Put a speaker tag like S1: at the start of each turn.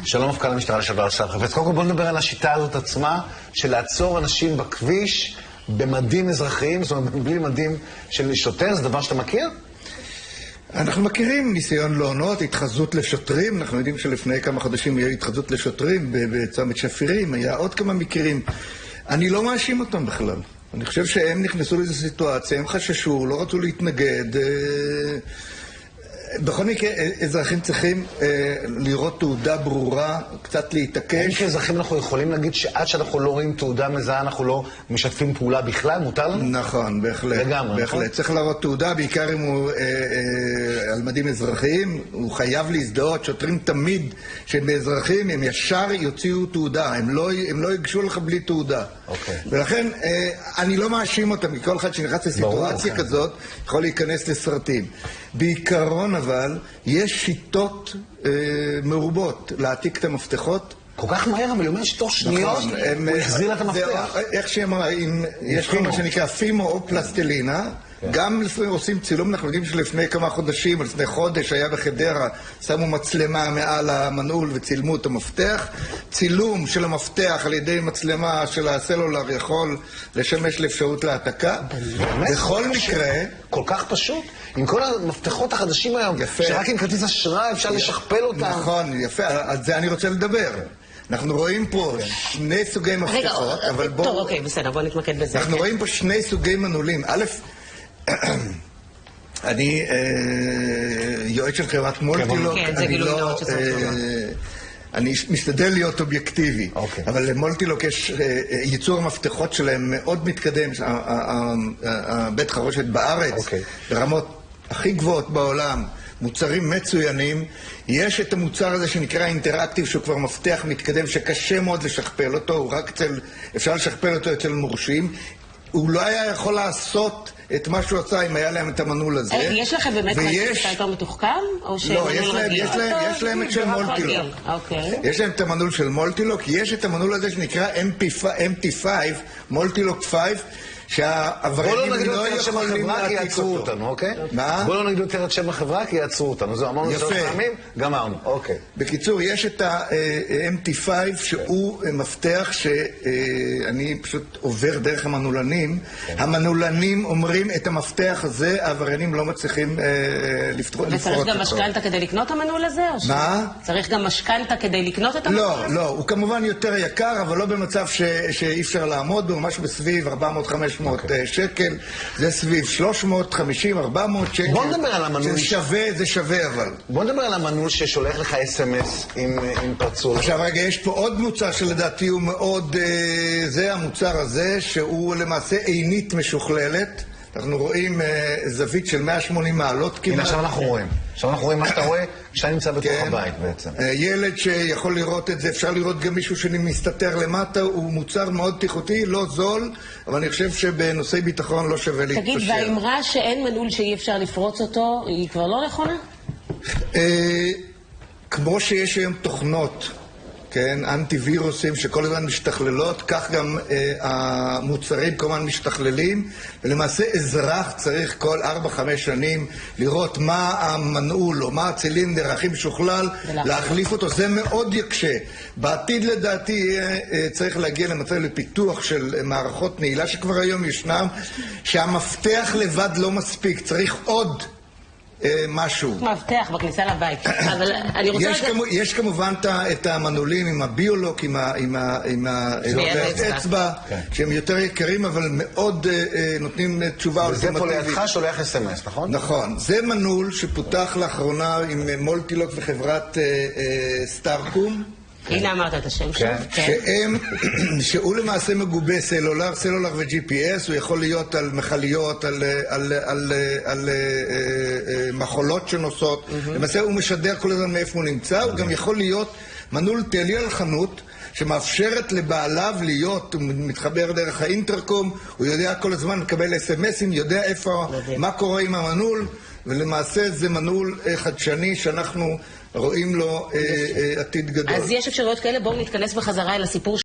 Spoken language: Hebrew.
S1: שלום מפכ"ל המשטרה לשעבר אסף חפץ. קודם כל בוא נדבר על השיטה הזאת עצמה של לעצור אנשים בכביש במדים אזרחיים, זאת אומרת בלי מדים של שוטר. זה דבר שאתה מכיר?
S2: אנחנו מכירים ניסיון לעונות, התחזות לשוטרים. אנחנו יודעים שלפני כמה חודשים היה התחזות לשוטרים בצומת שפירים, היה עוד כמה מקרים. אני לא מאשים אותם בכלל. אני חושב שהם נכנסו לאיזו סיטואציה, הם חששו, לא רצו להתנגד. בכל מקרה, אזרחים צריכים לראות תעודה ברורה, קצת להתעקש.
S1: האם כאזרחים אנחנו יכולים להגיד שעד שאנחנו לא רואים תעודה מזהה, אנחנו לא משתפים פעולה בכלל? מותר לנו?
S2: נכון, בהחלט.
S1: לגמרי, נכון?
S2: צריך להראות תעודה, בעיקר אם הוא על מדים אזרחיים, הוא חייב להזדהות. שוטרים תמיד שהם באזרחים, הם ישר יוציאו תעודה, הם לא יגשו לך בלי תעודה. ולכן, אני לא מאשים אותם, כי כל אחד שנכנס לסיטואציה כזאת, יכול להיכנס לסרטים. בעיקרון אבל, יש שיטות מרובות להעתיק את המפתחות.
S1: כל כך מהר, אבל היא אומרת שתוך שניות הוא החזיר לה את המפתח.
S2: איך שאמרה, יש כל מה שנקרא פימו או פלסטלינה, גם לפעמים עושים צילום. אנחנו יודעים שלפני כמה חודשים, או לפני חודש, היה בחדרה, שמו מצלמה מעל המנעול וצילמו את המפתח. צילום של המפתח על ידי מצלמה של הסלולר יכול לשמש לאפשרות להעתקה. בכל מקרה...
S1: כל כך פשוט. עם כל המפתחות החדשים היום, שרק עם כרטיס אשראי אפשר לשכפל אותם.
S2: נכון, יפה. על זה אני רוצה לדבר. אנחנו רואים פה שני סוגי מפתחות, אבל בואו...
S3: טוב, אוקיי, בסדר, בואו נתמקד בזה.
S2: אנחנו רואים פה שני סוגי מנעולים. א', אני יועץ של חברת מולטילוק.
S3: כן, זה גילוי נאות שצריך לומר.
S2: אני משתדל להיות אובייקטיבי, אבל למולטילוק יש ייצור המפתחות שלהם מאוד מתקדם, בית חרושת בארץ, ברמות הכי גבוהות בעולם, מוצרים מצוינים. יש את המוצר הזה שנקרא אינטראקטיב, שהוא כבר מפתח מתקדם שקשה מאוד לשכפל אותו, הוא רק אפשר לשכפל אותו אצל מורשים. הוא לא היה יכול לעשות את מה שהוא עשה אם היה להם את המנעול הזה.
S3: יש לכם באמת משהו יותר מתוחכם?
S2: לא, יש להם את של מולטילוק. יש להם את המנעול של מולטילוק. יש את המנעול הזה שנקרא MT5, מולטילוק 5, שהעבריינים לא יכולים להעתיק אותו.
S1: מה? בוא לא נגיד יותר את שם החברה כי יעצרו אותנו. זהו, אמרנו שלוש פעמים, גמרנו.
S2: בקיצור, יש את ה-MT5 שהוא מפתח שאני פשוט עובר דרך המנעולנים. המנעולנים אומרים את המפתח הזה, העבריינים לא מצליחים לפרוט אותו.
S3: וצריך גם משכנתה כדי לקנות את המנעול הזה?
S2: מה?
S3: צריך גם משכנתה כדי לקנות את המנעול הזה?
S2: לא, הוא כמובן יותר יקר, אבל לא במצב שאי אפשר לעמוד בו, ממש בסביב 400-500 שקל, זה סביב 350-400 שקל.
S1: בוא נדבר על המנעול.
S2: זה שווה אבל.
S1: בוא נדבר על המנעול ששולח לך אס-אמס עם פרצול.
S2: עכשיו רגע, יש פה עוד מוצר שלדעתי הוא מאוד, זה המוצר הזה, שהוא למעשה עינית משוכללת. אנחנו רואים זווית של 180 מעלות כמעט.
S1: הנה, עכשיו אנחנו רואים מה שאתה רואה כשאתה נמצא בתוך הבית בעצם.
S2: ילד שיכול לראות את זה, אפשר לראות גם מישהו שמסתתר למטה, הוא מוצר מאוד בטיחותי, לא זול, אבל אני חושב שבנושאי ביטחון לא שווה להתפשר.
S3: תגיד, והאמרה שאין מנעול שאי אפשר לפרוץ אותו, היא כבר לא נכונה?
S2: כמו שיש היום תוכנות, כן, אנטי-וירוסים שכל הזמן משתכללות, כך גם המוצרים כל הזמן משתכללים, ולמעשה אזרח צריך כל 4-5 שנים לראות מה המנעול או מה הצילינדר הכי משוכלל, להחליף אותו. זה מאוד יקשה. בעתיד לדעתי צריך להגיע למצב לפיתוח של מערכות נעילה שכבר היום ישנם, שהמפתח לבד לא מספיק, צריך עוד משהו.
S3: מפתח בכניסה לבית. אבל אני רוצה...
S2: יש כמובן את המנעולים עם הביולוק, עם האצבע, שהם יותר יקרים, אבל מאוד נותנים תשובה אולטימטיבית.
S1: וזה פה לידך שולח אס-אמס, נכון?
S2: נכון. זה מנעול שפותח לאחרונה עם מולטילוק וחברת סטארקום.
S3: הנה אמרת את השם שם.
S2: שהוא למעשה מגובה סלולר ו-GPS, הוא יכול להיות על מכליות, על מחולות שנוסעות. למעשה הוא משדר כל הזמן מאיפה הוא נמצא, הוא גם יכול להיות מנעול תלי על חנות, שמאפשרת לבעליו להיות, הוא מתחבר דרך האינטרקום, הוא יודע כל הזמן לקבל אס-אמסים, יודע איפה, מה קורה עם המנעול, ולמעשה זה מנעול חדשני שאנחנו רואים לו עתיד גדול.
S3: אז יש אפשרויות כאלה, בואו נתכנס בחזרה אל הסיפור